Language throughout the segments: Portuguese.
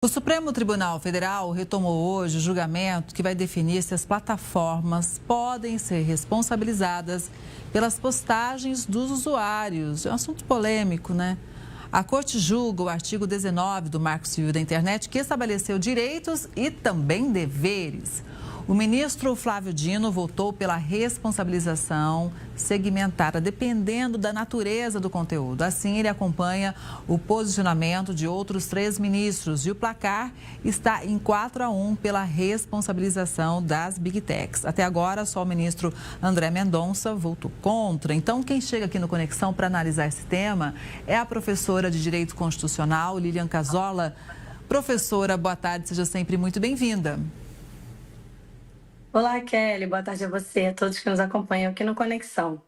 O Supremo Tribunal Federal retomou hoje o julgamento que vai definir se as plataformas podem ser responsabilizadas pelas postagens dos usuários. É um assunto polêmico, né? A Corte julga o artigo 19 do Marco Civil da Internet, que estabeleceu direitos e também deveres. O ministro Flávio Dino votou pela responsabilização segmentada, dependendo da natureza do conteúdo. Assim, ele acompanha o posicionamento de outros 3 ministros e o placar está em 4-1 pela responsabilização das Big Techs. Até agora, só o ministro André Mendonça votou contra. Então, quem chega aqui no Conexão para analisar esse tema é a professora de Direito Constitucional, Lilian Casola. Professora, boa tarde, seja sempre muito bem-vinda. Olá, Kelly. Boa tarde a você, a todos que nos acompanham aqui no Conexão.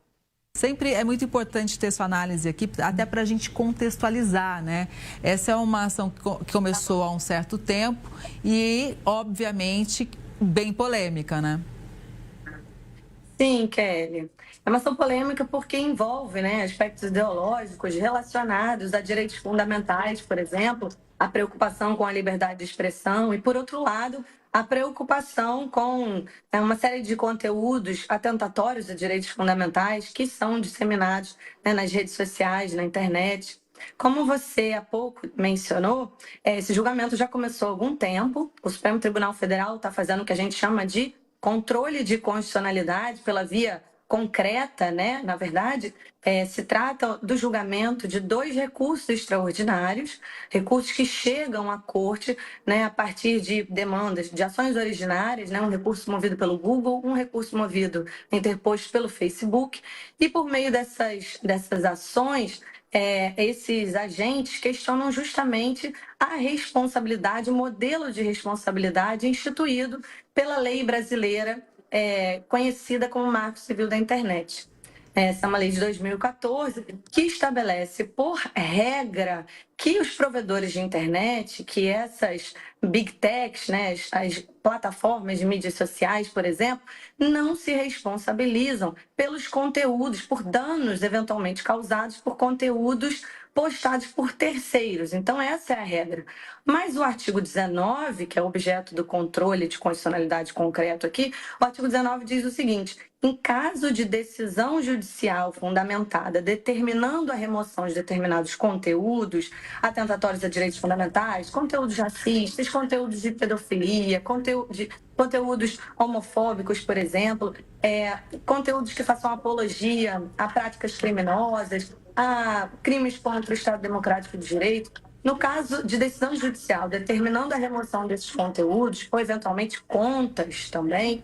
Sempre é muito importante ter sua análise aqui, até para a gente contextualizar, né? Essa é uma ação que começou há um certo tempo e, obviamente, bem polêmica, né? Sim, Kelly. É uma ação polêmica porque envolve, né, aspectos ideológicos relacionados a direitos fundamentais, por exemplo, a preocupação com a liberdade de expressão e, por outro lado, a preocupação com uma série de conteúdos atentatórios a direitos fundamentais que são disseminados, né, nas redes sociais, na internet. Como você há pouco mencionou, esse julgamento já começou há algum tempo. O Supremo Tribunal Federal está fazendo o que a gente chama de controle de constitucionalidade pela via concreta, né? Na verdade, se trata do julgamento de 2 recursos extraordinários, recursos que chegam à corte, né, a partir de demandas de ações originárias, né, um recurso movido pelo Google, um recurso interposto pelo Facebook, e por meio dessas ações, esses agentes questionam justamente a responsabilidade, o modelo de responsabilidade instituído pela lei brasileira, conhecida como Marco Civil da Internet. Essa é uma lei de 2014 que estabelece, por regra, que os provedores de internet, que essas big techs, né, as plataformas de mídias sociais, por exemplo, não se responsabilizam pelos conteúdos, por danos eventualmente causados por conteúdos postados por terceiros. Então, essa é a regra. Mas o artigo 19, que é objeto do controle de constitucionalidade concreto aqui, o artigo 19 diz o seguinte: em caso de decisão judicial fundamentada determinando a remoção de determinados conteúdos atentatórios a direitos fundamentais, conteúdos racistas, conteúdos de pedofilia, conteúdos homofóbicos, por exemplo, conteúdos que façam apologia a práticas criminosas, a crimes contra o Estado Democrático de Direito. No caso de decisão judicial determinando a remoção desses conteúdos, ou eventualmente contas também,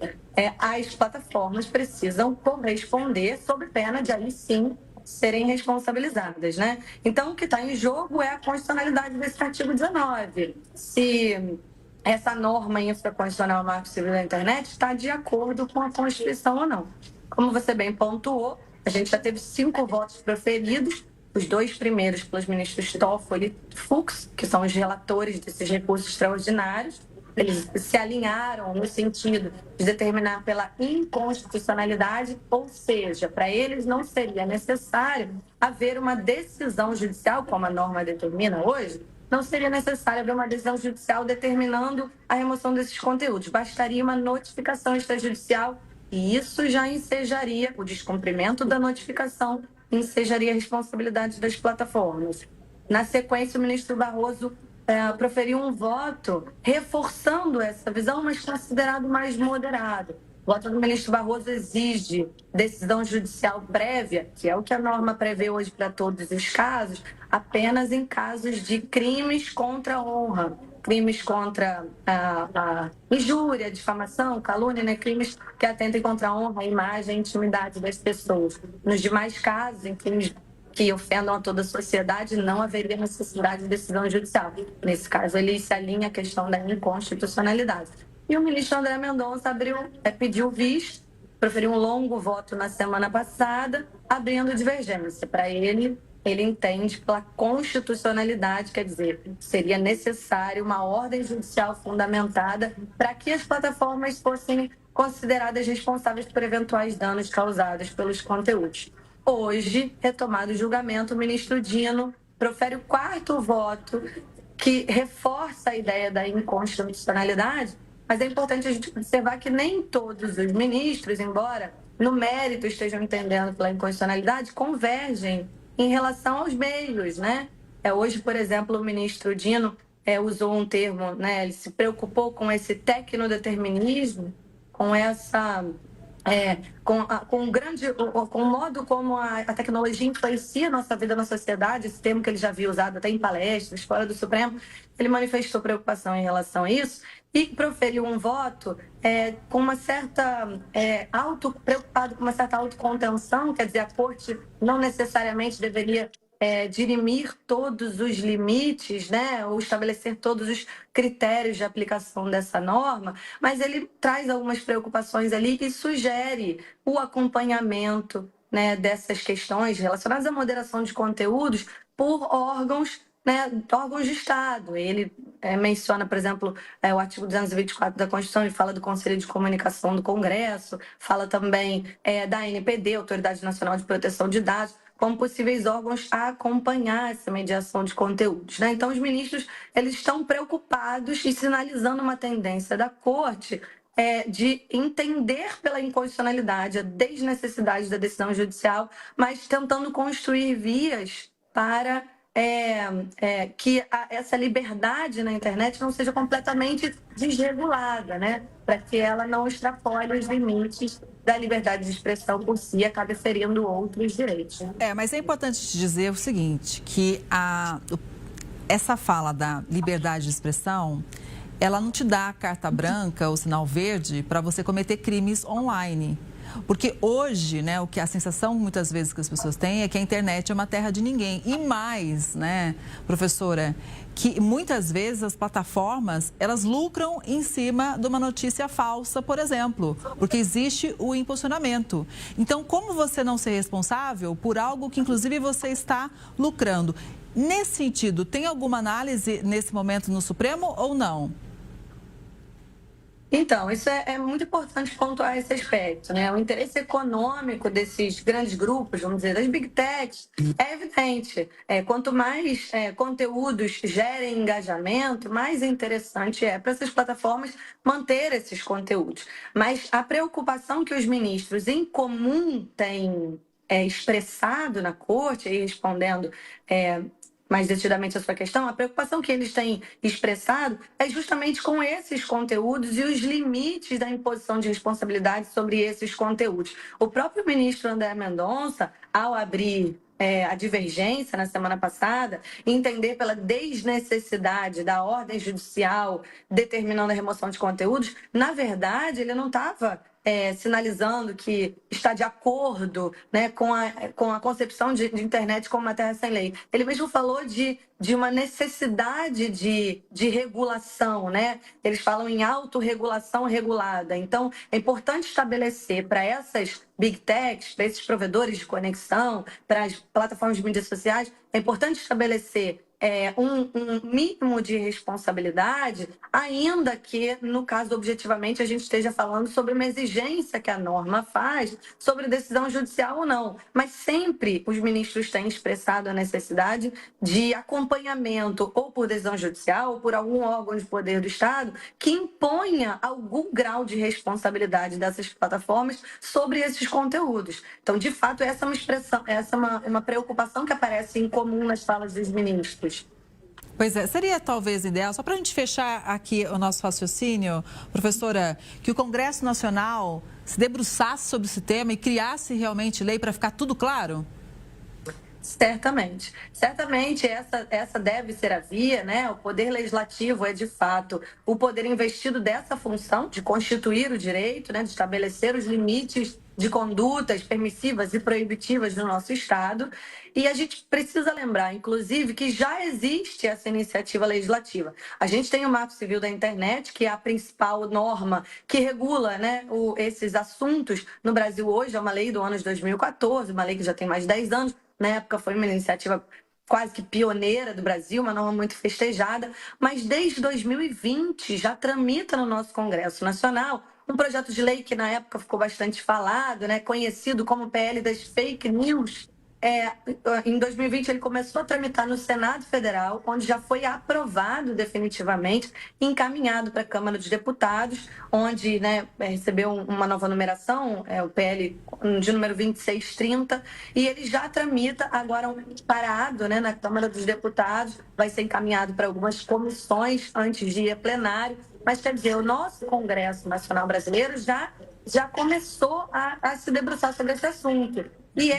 as plataformas precisam corresponder sob pena de, aí sim, serem responsabilizadas, né? Então, o que está em jogo é a constitucionalidade desse artigo 19. Se essa norma infraconstitucional Marco Civil da Internet está de acordo com a Constituição ou não. Como você bem pontuou, a gente já teve 5 votos proferidos, os 2 primeiros pelos ministros Toffoli e Fux, que são os relatores desses recursos extraordinários. Eles se alinharam no sentido de determinar pela inconstitucionalidade, ou seja, para eles não seria necessário haver uma decisão judicial, como a norma determina hoje, não seria necessário haver uma decisão judicial determinando a remoção desses conteúdos. Bastaria uma notificação extrajudicial e isso já ensejaria o descumprimento da notificação, ensejaria a responsabilidade das plataformas. Na sequência, o ministro Barroso proferiu um voto reforçando essa visão, mas considerado mais moderado. O voto do ministro Barroso exige decisão judicial prévia, que é o que a norma prevê hoje para todos os casos, apenas em casos de crimes contra a honra, crimes contra a injúria, difamação, calúnia, né? Crimes que atentem contra a honra, a imagem, a intimidade das pessoas. Nos demais casos, em crimes que ofendam a toda a sociedade, não haveria necessidade de decisão judicial. Nesse caso, ele se alinha à questão da inconstitucionalidade. E o ministro André Mendonça pediu visto, proferiu um longo voto na semana passada, abrindo divergência. Para ele entende pela constitucionalidade, quer dizer, seria necessário uma ordem judicial fundamentada para que as plataformas fossem consideradas responsáveis por eventuais danos causados pelos conteúdos. Hoje, retomado o julgamento, o ministro Dino profere o 4º voto que reforça a ideia da inconstitucionalidade, mas é importante a gente observar que nem todos os ministros, embora no mérito estejam entendendo pela inconstitucionalidade, convergem em relação aos meios, né? Hoje, por exemplo, o ministro Dino usou um termo, né? Ele se preocupou com esse tecnodeterminismo, com essa com o modo como a tecnologia influencia a nossa vida na sociedade, esse termo que ele já havia usado até em palestras, fora do Supremo, ele manifestou preocupação em relação a isso e proferiu um voto com uma certa preocupado com uma certa autocontenção, quer dizer, a corte não necessariamente deveria dirimir todos os limites, né, ou estabelecer todos os critérios de aplicação dessa norma, mas ele traz algumas preocupações ali e sugere o acompanhamento, né, dessas questões relacionadas à moderação de conteúdos por órgãos, né, órgãos de Estado. Ele menciona, por exemplo, o artigo 224 da Constituição, ele fala do Conselho de Comunicação do Congresso, fala também da ANPD, Autoridade Nacional de Proteção de Dados, como possíveis órgãos a acompanhar essa mediação de conteúdos, né? Então, os ministros eles estão preocupados e sinalizando uma tendência da Corte de entender pela inconstitucionalidade a desnecessidade da decisão judicial, mas tentando construir vias para que essa liberdade na internet não seja completamente desregulada, né? Para que ela não extrapole os limites da liberdade de expressão por si, acaba ferindo outros direitos. Mas é importante te dizer o seguinte, que essa fala da liberdade de expressão, ela não te dá a carta branca, o sinal verde, para você cometer crimes online. Porque hoje, né, a sensação muitas vezes que as pessoas têm é que a internet é uma terra de ninguém. E mais, né, professora, que muitas vezes as plataformas, elas lucram em cima de uma notícia falsa, por exemplo, porque existe o impulsionamento. Então, como você não ser responsável por algo que, inclusive, você está lucrando? Nesse sentido, tem alguma análise nesse momento no Supremo ou não? Então, isso é muito importante pontuar esse aspecto, né? O interesse econômico desses grandes grupos, vamos dizer, das big techs, é evidente. Quanto mais conteúdos gerem engajamento, mais interessante é para essas plataformas manter esses conteúdos. Mas a preocupação que os ministros em comum têm expressado na corte, aí respondendo mais decididamente a sua questão, a preocupação que eles têm expressado é justamente com esses conteúdos e os limites da imposição de responsabilidade sobre esses conteúdos. O próprio ministro André Mendonça, ao abrir a divergência na semana passada, entender pela desnecessidade da ordem judicial determinando a remoção de conteúdos, na verdade, ele não estava sinalizando que está de acordo, né, com a concepção de internet como uma terra sem lei. Ele mesmo falou de uma necessidade de regulação, né? Eles falam em autorregulação regulada. Então, é importante estabelecer para essas big techs, para esses provedores de conexão, para as plataformas de mídias sociais, é importante estabelecer um mínimo de responsabilidade, ainda que, no caso, objetivamente, a gente esteja falando sobre uma exigência que a norma faz sobre decisão judicial ou não. Mas sempre os ministros têm expressado a necessidade de acompanhamento ou por decisão judicial ou por algum órgão de poder do Estado que imponha algum grau de responsabilidade dessas plataformas sobre esses conteúdos. Então, de fato, essa é uma expressão, essa é uma preocupação que aparece em comum nas falas dos ministros. Pois é, seria talvez ideal, só para a gente fechar aqui o nosso raciocínio, professora, que o Congresso Nacional se debruçasse sobre esse tema e criasse realmente lei para ficar tudo claro? Certamente. Certamente essa deve ser a via, né? O Poder Legislativo é, de fato, o poder investido dessa função de constituir o direito, né? De estabelecer os limites de condutas permissivas e proibitivas no nosso Estado. E a gente precisa lembrar, inclusive, que já existe essa iniciativa legislativa. A gente tem o Marco Civil da Internet, que é a principal norma que regula, né, esses assuntos no Brasil hoje. É uma lei do ano de 2014, uma lei que já tem mais de 10 anos. Na época foi uma iniciativa quase que pioneira do Brasil, uma norma muito festejada, mas desde 2020 já tramita no nosso Congresso Nacional um projeto de lei que na época ficou bastante falado, né, conhecido como PL das Fake News, Em 2020 ele começou a tramitar no Senado Federal, onde já foi aprovado definitivamente, encaminhado para a Câmara dos Deputados, onde, né, recebeu uma nova numeração, o PL de número 2630, e ele já tramita agora parado, né, na Câmara dos Deputados, vai ser encaminhado para algumas comissões antes de ir a plenário. Mas, quer dizer, o nosso Congresso Nacional Brasileiro já começou a se debruçar sobre esse assunto. E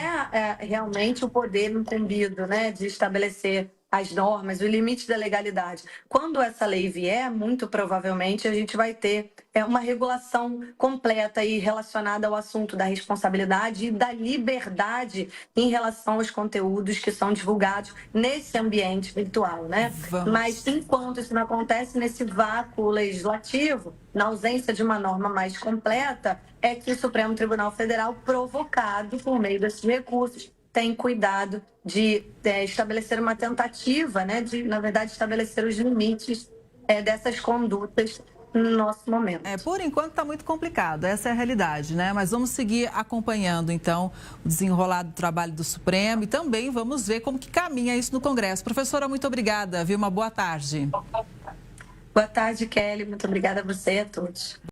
realmente o poder incumbido, né, de estabelecer as normas, o limite da legalidade. Quando essa lei vier, muito provavelmente a gente vai ter uma regulação completa e relacionada ao assunto da responsabilidade e da liberdade em relação aos conteúdos que são divulgados nesse ambiente virtual, né? Mas enquanto isso não acontece nesse vácuo legislativo, na ausência de uma norma mais completa, é que o Supremo Tribunal Federal, provocado por meio desses recursos, tem cuidado de estabelecer uma tentativa, né, de, na verdade, estabelecer os limites dessas condutas no nosso momento. Por enquanto está muito complicado, essa é a realidade, né? Mas vamos seguir acompanhando, então, o desenrolar do trabalho do Supremo e também vamos ver como que caminha isso no Congresso. Professora, muito obrigada, viu? Uma boa tarde. Boa tarde, Kelly. Muito obrigada a você e a todos.